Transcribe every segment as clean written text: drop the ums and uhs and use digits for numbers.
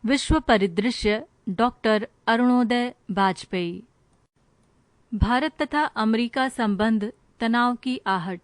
विश्व परिदृश्य डॉक्टर अरुणोदय वाजपेयी। भारत तथा अमेरिका संबंध तनाव की आहट।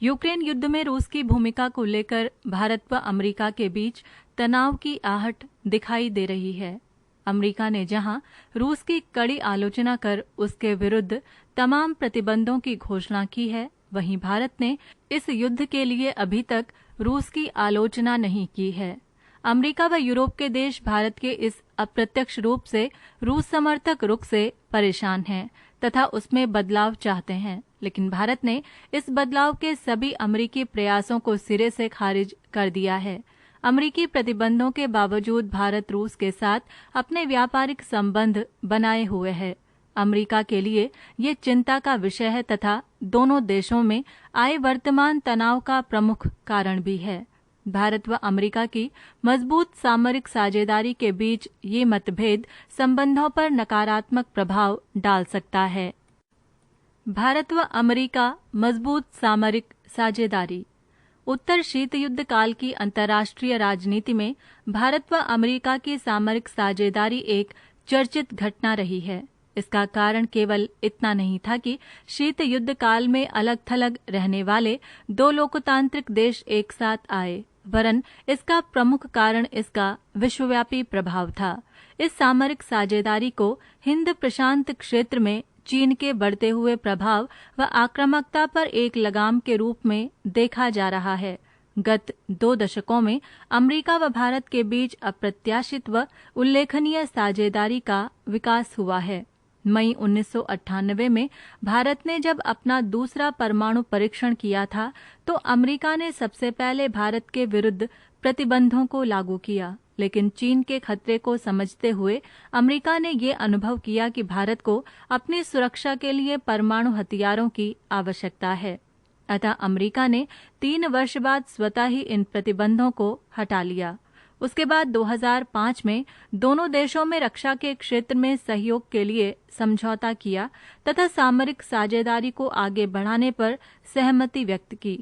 यूक्रेन युद्ध में रूस की भूमिका को लेकर भारत व अमेरिका के बीच तनाव की आहट दिखाई दे रही है। अमेरिका ने जहां रूस की कड़ी आलोचना कर उसके विरुद्ध तमाम प्रतिबंधों की घोषणा की है, वहीं भारत ने इस युद्ध के लिए अभी तक रूस की आलोचना नहीं की है। अमेरिका व यूरोप के देश भारत के इस अप्रत्यक्ष रूप से रूस समर्थक रुख से परेशान हैं तथा उसमें बदलाव चाहते हैं, लेकिन भारत ने इस बदलाव के सभी अमेरिकी प्रयासों को सिरे से खारिज कर दिया है। अमेरिकी प्रतिबंधों के बावजूद भारत रूस के साथ अपने व्यापारिक संबंध बनाए हुए है। अमेरिका के लिए ये चिंता का विषय है तथा दोनों देशों में आए वर्तमान तनाव का प्रमुख कारण भी है। भारत व अमेरिका की मजबूत सामरिक साझेदारी के बीच ये मतभेद संबंधों पर नकारात्मक प्रभाव डाल सकता है। भारत व अमेरिका मजबूत सामरिक साझेदारी। उत्तर शीत युद्ध काल की अंतर्राष्ट्रीय राजनीति में भारत व अमेरिका की सामरिक साझेदारी एक चर्चित घटना रही है। इसका कारण केवल इतना नहीं था कि शीत युद्ध काल में अलग थलग रहने वाले दो लोकतांत्रिक देश एक साथ आए, वरन इसका प्रमुख कारण इसका विश्वव्यापी प्रभाव था। इस सामरिक साझेदारी को हिंद प्रशांत क्षेत्र में चीन के बढ़ते हुए प्रभाव व आक्रामकता पर एक लगाम के रूप में देखा जा रहा है। गत 2 दशकों में अमेरिका व भारत के बीच अप्रत्याशित व उल्लेखनीय साझेदारी का विकास हुआ है। मई 1998 में भारत ने जब अपना दूसरा परमाणु परीक्षण किया था, तो अमेरिका ने सबसे पहले भारत के विरुद्ध प्रतिबंधों को लागू किया, लेकिन चीन के खतरे को समझते हुए अमेरिका ने ये अनुभव किया कि भारत को अपनी सुरक्षा के लिए परमाणु हथियारों की आवश्यकता है। अतः अमेरिका ने 3 वर्ष बाद स्वतः ही इन प्रतिबंधों को हटा लिया। उसके बाद 2005 में दोनों देशों में रक्षा के क्षेत्र में सहयोग के लिए समझौता किया तथा सामरिक साझेदारी को आगे बढ़ाने पर सहमति व्यक्त की।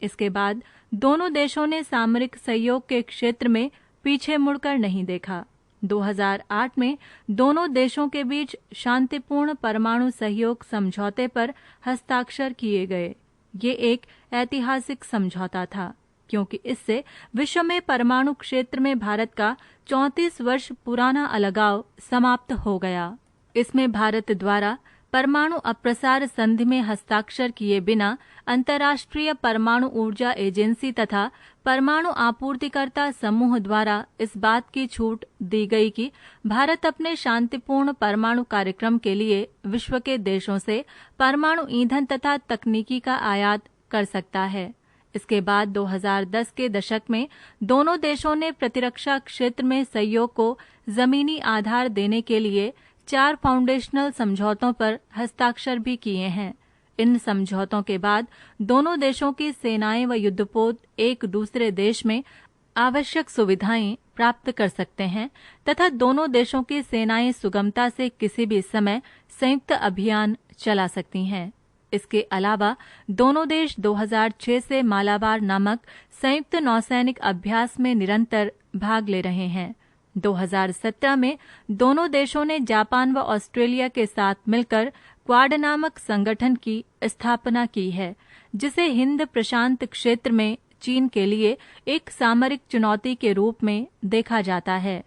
इसके बाद दोनों देशों ने सामरिक सहयोग के क्षेत्र में पीछे मुड़कर नहीं देखा। 2008 में दोनों देशों के बीच शांतिपूर्ण परमाणु सहयोग समझौते पर हस्ताक्षर किए गए। ये एक ऐतिहासिक समझौता था, क्योंकि इससे विश्व में परमाणु क्षेत्र में भारत का 34 वर्ष पुराना अलगाव समाप्त हो गया। इसमें भारत द्वारा परमाणु अप्रसार संधि में हस्ताक्षर किए बिना अंतर्राष्ट्रीय परमाणु ऊर्जा एजेंसी तथा परमाणु आपूर्तिकर्ता समूह द्वारा इस बात की छूट दी गई कि भारत अपने शांतिपूर्ण परमाणु कार्यक्रम के लिए विश्व के देशों से परमाणु ईंधन तथा तकनीकी का आयात कर सकता है। इसके बाद 2010 के दशक में दोनों देशों ने प्रतिरक्षा क्षेत्र में सहयोग को जमीनी आधार देने के लिए 4 फाउंडेशनल समझौतों पर हस्ताक्षर भी किए हैं। इन समझौतों के बाद दोनों देशों की सेनाएं व युद्धपोत एक दूसरे देश में आवश्यक सुविधाएं प्राप्त कर सकते हैं तथा दोनों देशों की सेनाएं सुगमता से किसी भी समय संयुक्त अभियान चला सकती हैं। इसके अलावा दोनों देश 2006 से मालाबार नामक संयुक्त नौसैनिक अभ्यास में निरंतर भाग ले रहे हैं। 2017 में दोनों देशों ने जापान व ऑस्ट्रेलिया के साथ मिलकर क्वाड नामक संगठन की स्थापना की है, जिसे हिंद प्रशांत क्षेत्र में चीन के लिए एक सामरिक चुनौती के रूप में देखा जाता है।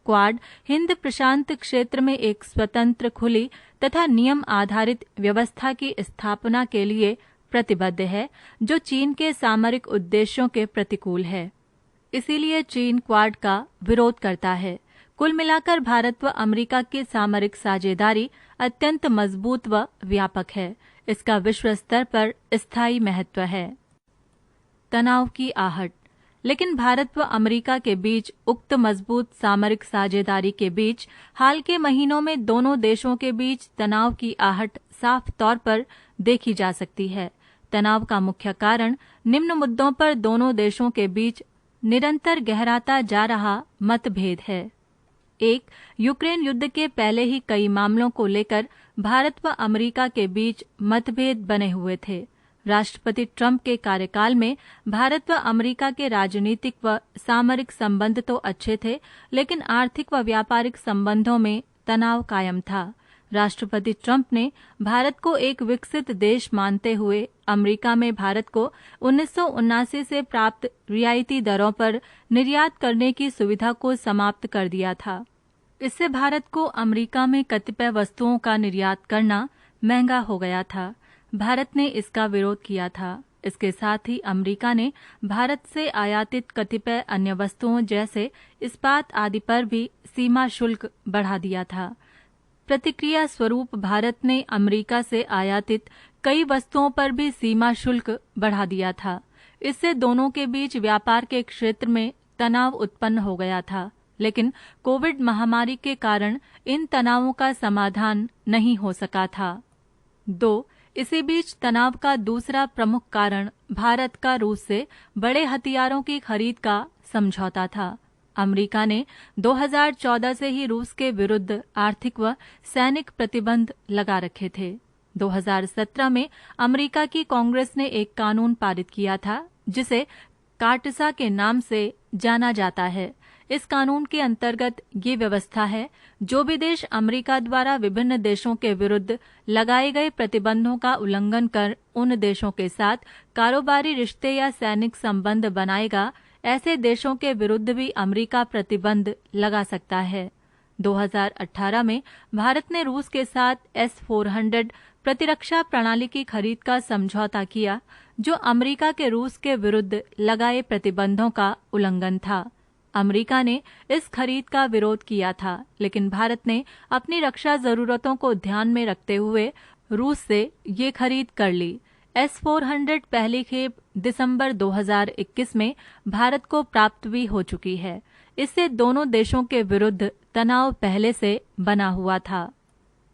क्वाड हिंद प्रशांत क्षेत्र में एक स्वतंत्र, खुली तथा नियम आधारित व्यवस्था की स्थापना के लिए प्रतिबद्ध है, जो चीन के सामरिक उद्देश्यों के प्रतिकूल है। इसीलिए चीन क्वाड का विरोध करता है। कुल मिलाकर भारत व अमेरिका की सामरिक साझेदारी अत्यंत मजबूत व व्यापक है। इसका विश्व स्तर पर स्थायी महत्व है। तनाव की आहट। लेकिन भारत व अमेरिका के बीच उक्त मजबूत सामरिक साझेदारी के बीच हाल के महीनों में दोनों देशों के बीच तनाव की आहट साफ तौर पर देखी जा सकती है। तनाव का मुख्य कारण निम्न मुद्दों पर दोनों देशों के बीच निरंतर गहराता जा रहा मतभेद है। 1. यूक्रेन युद्ध के पहले ही कई मामलों को लेकर भारत व अमेरिका के बीच मतभेद बने हुए थे। राष्ट्रपति ट्रंप के कार्यकाल में भारत व अमेरिका के राजनीतिक व सामरिक संबंध तो अच्छे थे, लेकिन आर्थिक व व्यापारिक संबंधों में तनाव कायम था। राष्ट्रपति ट्रंप ने भारत को एक विकसित देश मानते हुए अमेरिका में भारत को 1979 से प्राप्त रियायती दरों पर निर्यात करने की सुविधा को समाप्त कर दिया था। इससे भारत को अमेरिका में कतिपय वस्तुओं का निर्यात करना महंगा हो गया था। भारत ने इसका विरोध किया था। इसके साथ ही अमेरिका ने भारत से आयातित कतिपय अन्य वस्तुओं जैसे इस्पात आदि पर भी सीमा शुल्क बढ़ा दिया था। प्रतिक्रिया स्वरूप भारत ने अमेरिका से आयातित कई वस्तुओं पर भी सीमा शुल्क बढ़ा दिया था। इससे दोनों के बीच व्यापार के क्षेत्र में तनाव उत्पन्न हो गया था, लेकिन कोविड महामारी के कारण इन तनावों का समाधान नहीं हो सका था। 2. इसी बीच तनाव का दूसरा प्रमुख कारण भारत का रूस से बड़े हथियारों की खरीद का समझौता था। अमेरिका ने 2014 से ही रूस के विरुद्ध आर्थिक व सैनिक प्रतिबंध लगा रखे थे। 2017 में अमेरिका की कांग्रेस ने एक कानून पारित किया था जिसे कार्टसा के नाम से जाना जाता है। इस कानून के अंतर्गत ये व्यवस्था है, जो भी देश अमेरिका द्वारा विभिन्न देशों के विरुद्ध लगाए गए प्रतिबंधों का उल्लंघन कर उन देशों के साथ कारोबारी रिश्ते या सैनिक संबंध बनाएगा, ऐसे देशों के विरुद्ध भी अमेरिका प्रतिबंध लगा सकता है। 2018 में भारत ने रूस के साथ S-400 प्रतिरक्षा प्रणाली की खरीद का समझौता किया, जो अमेरिका के रूस के विरुद्ध लगाए प्रतिबंधों का उल्लंघन था। अमेरिका ने इस खरीद का विरोध किया था, लेकिन भारत ने अपनी रक्षा जरूरतों को ध्यान में रखते हुए रूस से ये खरीद कर ली। S-400 पहली खेप दिसंबर 2021 में भारत को प्राप्त भी हो चुकी है। इससे दोनों देशों के विरुद्ध तनाव पहले से बना हुआ था।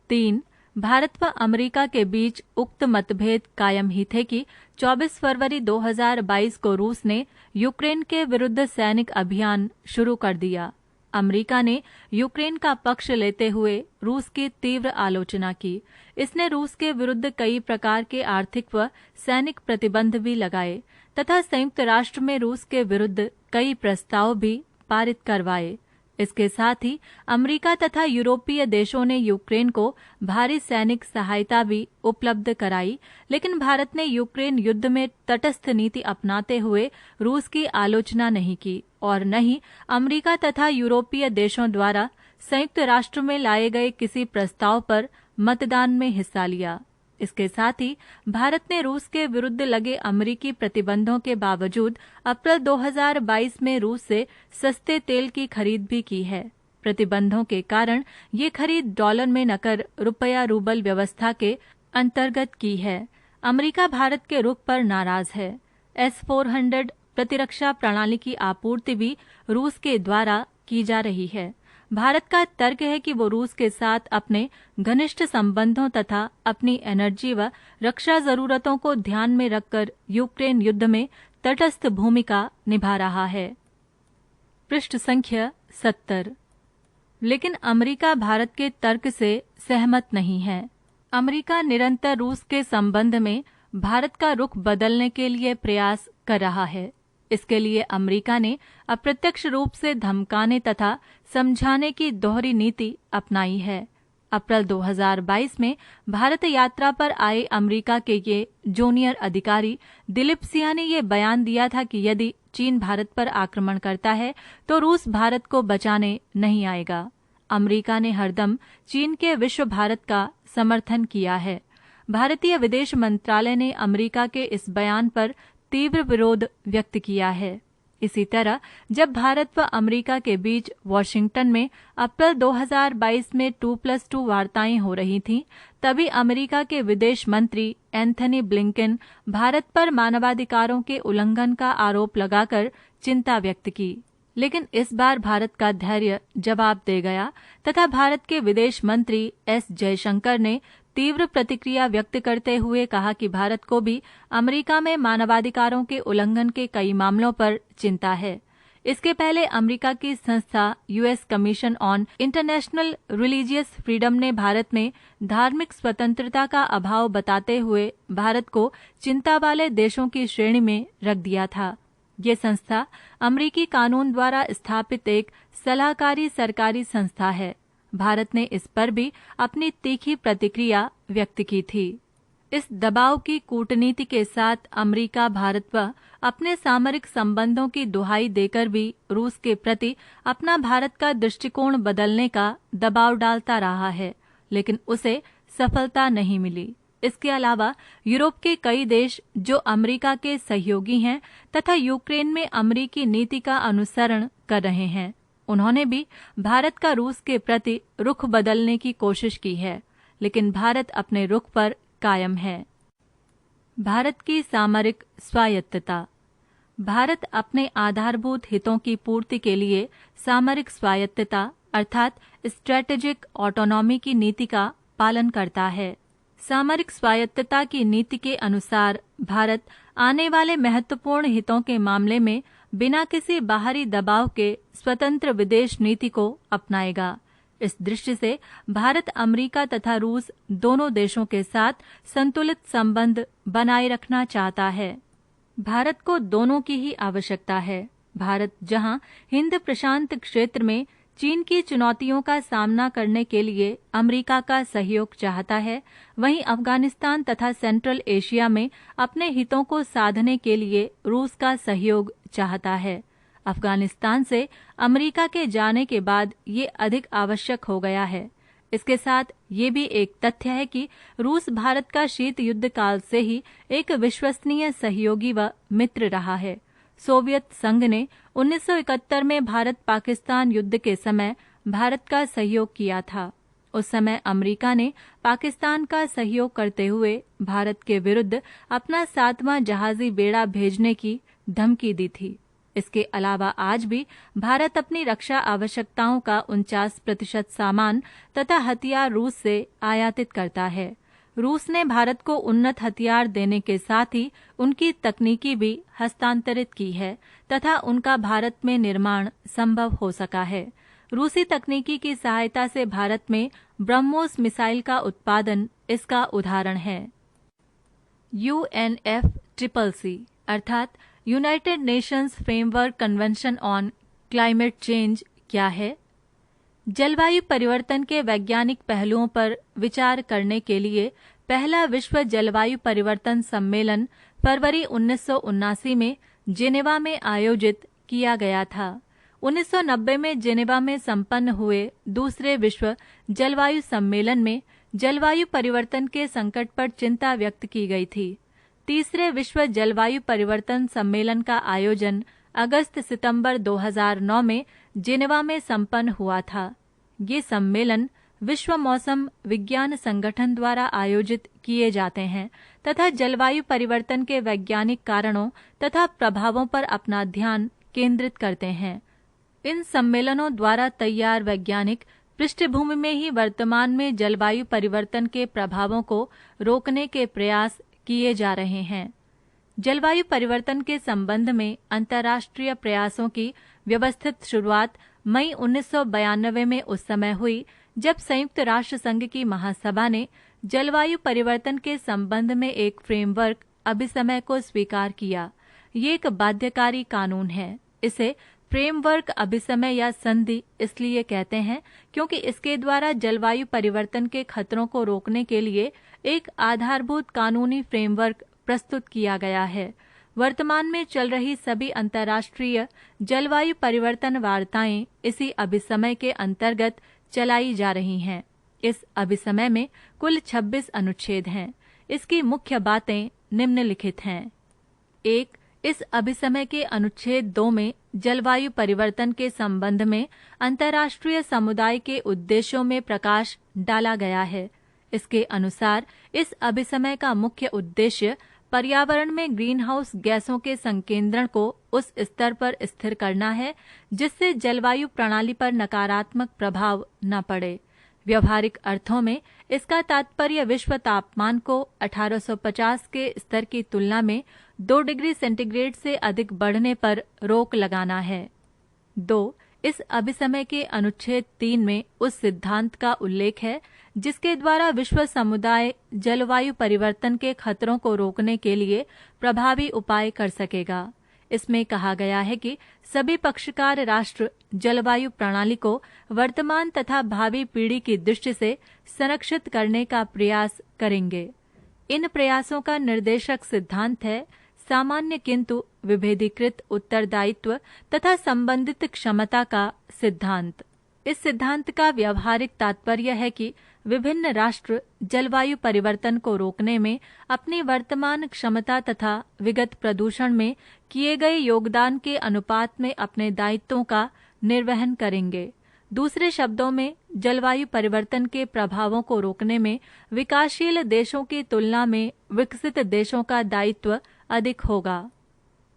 3. भारत व अमेरिका के बीच उक्त मतभेद कायम ही थे कि 24 फरवरी 2022 को रूस ने यूक्रेन के विरुद्ध सैनिक अभियान शुरू कर दिया। अमेरिका ने यूक्रेन का पक्ष लेते हुए रूस की तीव्र आलोचना की। इसने रूस के विरुद्ध कई प्रकार के आर्थिक व सैनिक प्रतिबंध भी लगाए तथा संयुक्त राष्ट्र में रूस के विरुद्ध कई प्रस्ताव भी पारित करवाए। इसके साथ ही अमेरिका तथा यूरोपीय देशों ने यूक्रेन को भारी सैनिक सहायता भी उपलब्ध कराई, लेकिन भारत ने यूक्रेन युद्ध में तटस्थ नीति अपनाते हुए रूस की आलोचना नहीं की और न ही अमेरिका तथा यूरोपीय देशों द्वारा संयुक्त राष्ट्र में लाए गए किसी प्रस्ताव पर मतदान में हिस्सा लिया। इसके साथ ही भारत ने रूस के विरुद्ध लगे अमेरिकी प्रतिबंधों के बावजूद अप्रैल 2022 में रूस से सस्ते तेल की खरीद भी की है। प्रतिबंधों के कारण ये खरीद डॉलर में न कर रुपया रूबल व्यवस्था के अंतर्गत की है। अमेरिका भारत के रुख पर नाराज है। S-400 प्रतिरक्षा प्रणाली की आपूर्ति भी रूस के द्वारा की जा रही है। भारत का तर्क है कि वो रूस के साथ अपने घनिष्ठ संबंधों तथा अपनी एनर्जी व रक्षा जरूरतों को ध्यान में रखकर यूक्रेन युद्ध में तटस्थ भूमिका निभा रहा है। पृष्ठ संख्या 70। लेकिन अमेरिका भारत के तर्क से सहमत नहीं है। अमेरिका निरंतर रूस के संबंध में भारत का रुख बदलने के लिए प्रयास कर रहा है। इसके लिए अमेरिका ने अप्रत्यक्ष रूप से धमकाने तथा समझाने की दोहरी नीति अपनाई है। अप्रैल 2022 में भारत यात्रा पर आए अमेरिका के ये जूनियर अधिकारी दिलीप सिंह ने ये बयान दिया था कि यदि चीन भारत पर आक्रमण करता है तो रूस भारत को बचाने नहीं आएगा। अमेरिका ने हरदम चीन के विश्व भारत का समर्थन किया है। भारतीय विदेश मंत्रालय ने अमेरिका के इस बयान पर तीव्र विरोध व्यक्त किया है। इसी तरह जब भारत व अमेरिका के बीच वॉशिंगटन में अप्रैल 2022 में 2+2 वार्ताएं हो रही थीं, तभी अमेरिका के विदेश मंत्री एंथनी ब्लिंकन भारत पर मानवाधिकारों के उल्लंघन का आरोप लगाकर चिंता व्यक्त की। लेकिन इस बार भारत का धैर्य जवाब दे गया तथा भारत के विदेश मंत्री एस जयशंकर ने तीव्र प्रतिक्रिया व्यक्त करते हुए कहा कि भारत को भी अमेरिका में मानवाधिकारों के उल्लंघन के कई मामलों पर चिंता है। इसके पहले अमेरिका की संस्था US commission on international religious freedom ने भारत में धार्मिक स्वतंत्रता का अभाव बताते हुए भारत को चिंता वाले देशों की श्रेणी में रख दिया था। ये संस्था अमेरिकी कानून द्वारा स्थापित एक सलाहकारी सरकारी संस्था है। भारत ने इस पर भी अपनी तीखी प्रतिक्रिया व्यक्त की थी। इस दबाव की कूटनीति के साथ अमेरिका भारत व अपने सामरिक संबंधों की दुहाई देकर भी रूस के प्रति अपना भारत का दृष्टिकोण बदलने का दबाव डालता रहा है, लेकिन उसे सफलता नहीं मिली। इसके अलावा यूरोप के कई देश जो अमेरिका के सहयोगी हैं तथा यूक्रेन में अमेरिकी नीति का अनुसरण कर रहे हैं, उन्होंने भी भारत का रूस के प्रति रुख बदलने की कोशिश की है, लेकिन भारत अपने रुख पर कायम है। भारत की सामरिक स्वायत्तता। भारत अपने आधारभूत हितों की पूर्ति के लिए सामरिक स्वायत्तता अर्थात स्ट्रेटेजिक ऑटोनॉमी की नीति का पालन करता है। सामरिक स्वायत्तता की नीति के अनुसार भारत आने वाले महत्वपूर्ण हितों के मामले में बिना किसी बाहरी दबाव के स्वतंत्र विदेश नीति को अपनाएगा। इस दृष्टि से भारत अमेरिका तथा रूस दोनों देशों के साथ संतुलित संबंध बनाए रखना चाहता है। भारत को दोनों की ही आवश्यकता है। भारत जहां हिंद प्रशांत क्षेत्र में चीन की चुनौतियों का सामना करने के लिए अमेरिका का सहयोग चाहता है, वहीं अफगानिस्तान तथा सेंट्रल एशिया में अपने हितों को साधने के लिए रूस का सहयोग चाहता है। अफगानिस्तान से अमेरिका के जाने के बाद ये अधिक आवश्यक हो गया है। इसके साथ ये भी एक तथ्य है कि रूस भारत का शीत युद्ध काल से ही एक विश्वसनीय सहयोगी व मित्र रहा है। सोवियत संघ ने 1971 में भारत पाकिस्तान युद्ध के समय भारत का सहयोग किया था। उस समय अमेरिका ने पाकिस्तान का सहयोग करते हुए भारत के विरुद्ध अपना 7वां जहाजी बेड़ा भेजने की धमकी दी थी। इसके अलावा आज भी भारत अपनी रक्षा आवश्यकताओं का 49% सामान तथा हथियार रूस से आयातित करता है। रूस ने भारत को उन्नत हथियार देने के साथ ही उनकी तकनीकी भी हस्तांतरित की है तथा उनका भारत में निर्माण संभव हो सका है। रूसी तकनीकी की सहायता से भारत में ब्रह्मोस मिसाइल का उत्पादन इसका उदाहरण है। UNFCCC अर्थात United Nations framework convention on climate change क्या है? जलवायु परिवर्तन के वैज्ञानिक पहलुओं पर विचार करने के लिए पहला विश्व जलवायु परिवर्तन सम्मेलन फरवरी 1979 में जेनेवा में आयोजित किया गया था। 1990 में जेनेवा में संपन्न हुए दूसरे विश्व जलवायु सम्मेलन में जलवायु परिवर्तन के संकट पर चिंता व्यक्त की गई थी। तीसरे विश्व जलवायु परिवर्तन सम्मेलन का आयोजन अगस्त-सितंबर 2009 में जेनेवा में संपन्न हुआ था। ये सम्मेलन विश्व मौसम विज्ञान संगठन द्वारा आयोजित किए जाते हैं तथा जलवायु परिवर्तन के वैज्ञानिक कारणों तथा प्रभावों पर अपना ध्यान केंद्रित करते हैं। इन सम्मेलनों द्वारा तैयार वैज्ञानिक पृष्ठभूमि में ही वर्तमान में जलवायु परिवर्तन के प्रभावों को रोकने के प्रयास किए जा रहे हैं। जलवायु परिवर्तन के संबंध में अंतर्राष्ट्रीय प्रयासों की व्यवस्थित शुरुआत मई 1992 में उस समय हुई जब संयुक्त राष्ट्र संघ की महासभा ने जलवायु परिवर्तन के संबंध में एक फ्रेमवर्क अभिसमय को स्वीकार किया। ये एक बाध्यकारी कानून है। इसे फ्रेमवर्क अभिसमय या संधि इसलिए कहते हैं क्योंकि इसके द्वारा जलवायु परिवर्तन के खतरों को रोकने के लिए एक आधारभूत कानूनी फ्रेमवर्क प्रस्तुत किया गया है। वर्तमान में चल रही सभी अंतर्राष्ट्रीय जलवायु परिवर्तन वार्ताएं इसी अभिसमय के अंतर्गत चलाई जा रही हैं। इस अभिसमय में कुल 26 अनुच्छेद हैं। इसकी मुख्य बातें निम्नलिखित हैं। 1. इस अभिसमय के अनुच्छेद 2 में जलवायु परिवर्तन के संबंध में अंतर्राष्ट्रीय समुदाय के उद्देश्यों में प्रकाश डाला गया है। इसके अनुसार इस अभिसमय का मुख्य उद्देश्य पर्यावरण में ग्रीन हाउस गैसों के संकेंद्रण को उस स्तर पर स्थिर करना है जिससे जलवायु प्रणाली पर नकारात्मक प्रभाव न पड़े। व्यवहारिक अर्थों में इसका तात्पर्य विश्व तापमान को 1850 के स्तर की तुलना में 2 डिग्री सेंटीग्रेड से अधिक बढ़ने पर रोक लगाना है। 2. इस अभिसमय के अनुच्छेद 3 में उस सिद्धांत का उल्लेख है जिसके द्वारा विश्व समुदाय जलवायु परिवर्तन के खतरों को रोकने के लिए प्रभावी उपाय कर सकेगा। इसमें कहा गया है कि सभी पक्षकार राष्ट्र जलवायु प्रणाली को वर्तमान तथा भावी पीढ़ी की दृष्टि से संरक्षित करने का प्रयास करेंगे। इन प्रयासों का निर्देशक सिद्धांत है सामान्य किंतु विभेदीकृत उत्तरदायित्व तथा संबंधित क्षमता का सिद्धांत। इस सिद्धांत का व्यवहारिक तात्पर्य है कि विभिन्न राष्ट्र जलवायु परिवर्तन को रोकने में अपनी वर्तमान क्षमता तथा विगत प्रदूषण में किए गए योगदान के अनुपात में अपने दायित्वों का निर्वहन करेंगे। दूसरे शब्दों में जलवायु परिवर्तन के प्रभावों को रोकने में विकासशील देशों की तुलना में विकसित देशों का दायित्व अधिक होगा।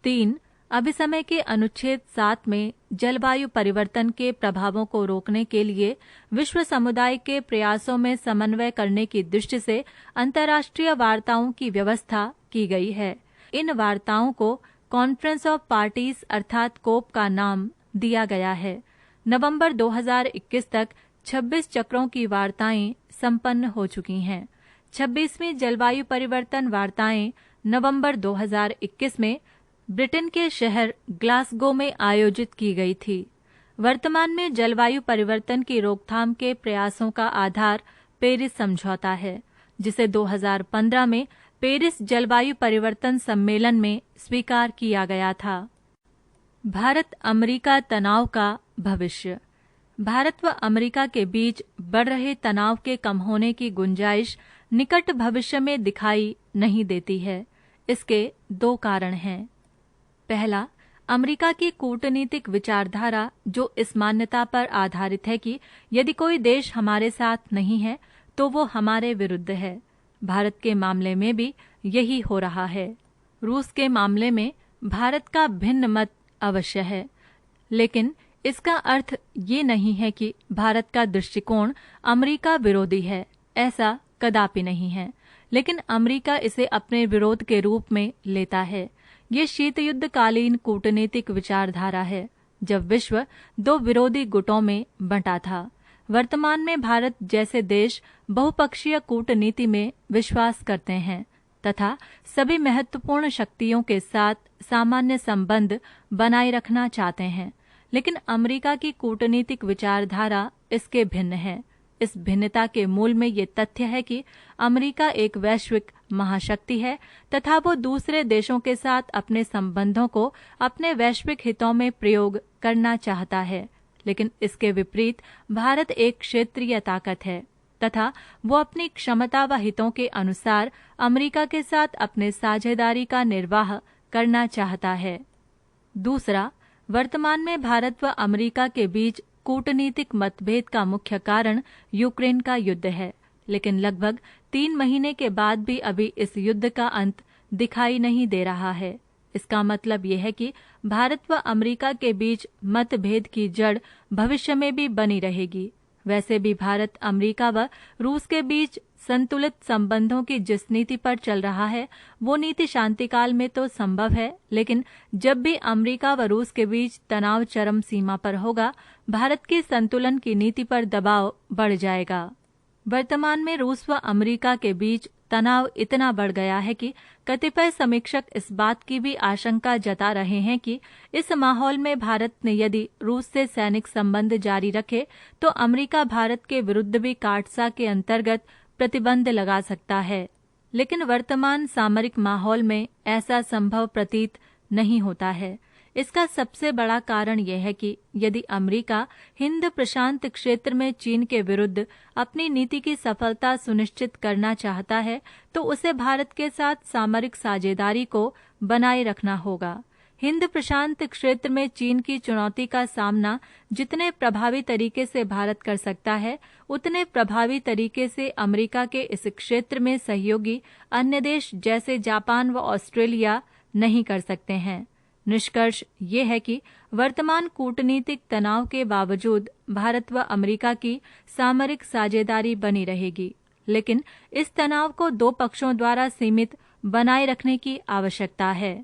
3. अभिसमय के अनुच्छेद 7 में जलवायु परिवर्तन के प्रभावों को रोकने के लिए विश्व समुदाय के प्रयासों में समन्वय करने की दृष्टि से अंतर्राष्ट्रीय वार्ताओं की व्यवस्था की गई है। इन वार्ताओं को कॉन्फ्रेंस ऑफ पार्टीज अर्थात कोप का नाम दिया गया है। नवंबर 2021 तक 26 चक्रों की वार्ताएं संपन्न हो चुकी हैं। 26वीं जलवायु परिवर्तन वार्ताएं नवंबर 2021 में ब्रिटेन के शहर ग्लासगो में आयोजित की गई थी। वर्तमान में जलवायु परिवर्तन की रोकथाम के प्रयासों का आधार पेरिस समझौता है, जिसे 2015 में पेरिस जलवायु परिवर्तन सम्मेलन में स्वीकार किया गया था। भारत अमेरिका तनाव का भविष्य। भारत व अमेरिका के बीच बढ़ रहे तनाव के कम होने की गुंजाइश निकट भविष्य में दिखाई नहीं देती है। इसके 2 कारण हैं। पहला, अमेरिका की कूटनीतिक विचारधारा जो इस मान्यता पर आधारित है कि यदि कोई देश हमारे साथ नहीं है तो वो हमारे विरुद्ध है। भारत के मामले में भी यही हो रहा है। रूस के मामले में भारत का भिन्न मत अवश्य है, लेकिन इसका अर्थ ये नहीं है कि भारत का दृष्टिकोण अमेरिका विरोधी है। ऐसा कदापि नहीं है, लेकिन अमेरिका इसे अपने विरोध के रूप में लेता है। ये शीत युद्ध कालीन कूटनीतिक विचारधारा है, जब विश्व 2 विरोधी गुटों में बंटा था। वर्तमान में भारत जैसे देश बहुपक्षीय कूटनीति में विश्वास करते हैं तथा सभी महत्वपूर्ण शक्तियों के साथ सामान्य संबंध बनाए रखना चाहते हैं, लेकिन अमेरिका की कूटनीतिक विचारधारा इसके भिन्न है। इस भिन्नता के मूल में ये तथ्य है कि अमेरिका एक वैश्विक महाशक्ति है तथा वो दूसरे देशों के साथ अपने संबंधों को अपने वैश्विक हितों में प्रयोग करना चाहता है, लेकिन इसके विपरीत भारत एक क्षेत्रीय ताकत है तथा वो अपनी क्षमता व हितों के अनुसार अमेरिका के साथ अपने साझेदारी का निर्वाह करना चाहता है। दूसरा, वर्तमान में भारत व अमेरिका के बीच कूटनीतिक मतभेद का मुख्य कारण यूक्रेन का युद्ध है, लेकिन लगभग 3 महीने के बाद भी अभी इस युद्ध का अंत दिखाई नहीं दे रहा है। इसका मतलब यह है कि भारत व अमेरिका के बीच मतभेद की जड़ भविष्य में भी बनी रहेगी। वैसे भी भारत अमेरिका व रूस के बीच संतुलित संबंधों की जिस नीति पर चल रहा है वो नीति शांतिकाल में तो संभव है, लेकिन जब भी अमेरिका व रूस के बीच तनाव चरम सीमा पर होगा, भारत की संतुलन की नीति पर दबाव बढ़ जाएगा। वर्तमान में रूस व अमेरिका के बीच तनाव इतना बढ़ गया है कि कतिपय समीक्षक इस बात की भी आशंका जता रहे हैं कि इस माहौल में भारत ने यदि रूस से सैनिक संबंध जारी रखे तो अमेरिका भारत के विरुद्ध भी काटसा के अंतर्गत प्रतिबंध लगा सकता है। लेकिन वर्तमान सामरिक माहौल में ऐसा संभव प्रतीत नहीं होता है। इसका सबसे बड़ा कारण यह है कि यदि अमेरिका हिंद प्रशांत क्षेत्र में चीन के विरुद्ध अपनी नीति की सफलता सुनिश्चित करना चाहता है तो उसे भारत के साथ सामरिक साझेदारी को बनाए रखना होगा। हिंद प्रशांत क्षेत्र में चीन की चुनौती का सामना जितने प्रभावी तरीके से भारत कर सकता है, उतने प्रभावी तरीके से अमेरिका के इस क्षेत्र में सहयोगी अन्य देश जैसे जापान व ऑस्ट्रेलिया नहीं कर सकते हैं। निष्कर्ष ये है कि वर्तमान कूटनीतिक तनाव के बावजूद भारत व अमेरिका की सामरिक साझेदारी बनी रहेगी, लेकिन इस तनाव को 2 पक्षों द्वारा सीमित बनाए रखने की आवश्यकता है।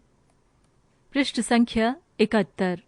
पृष्ठ संख्या 71।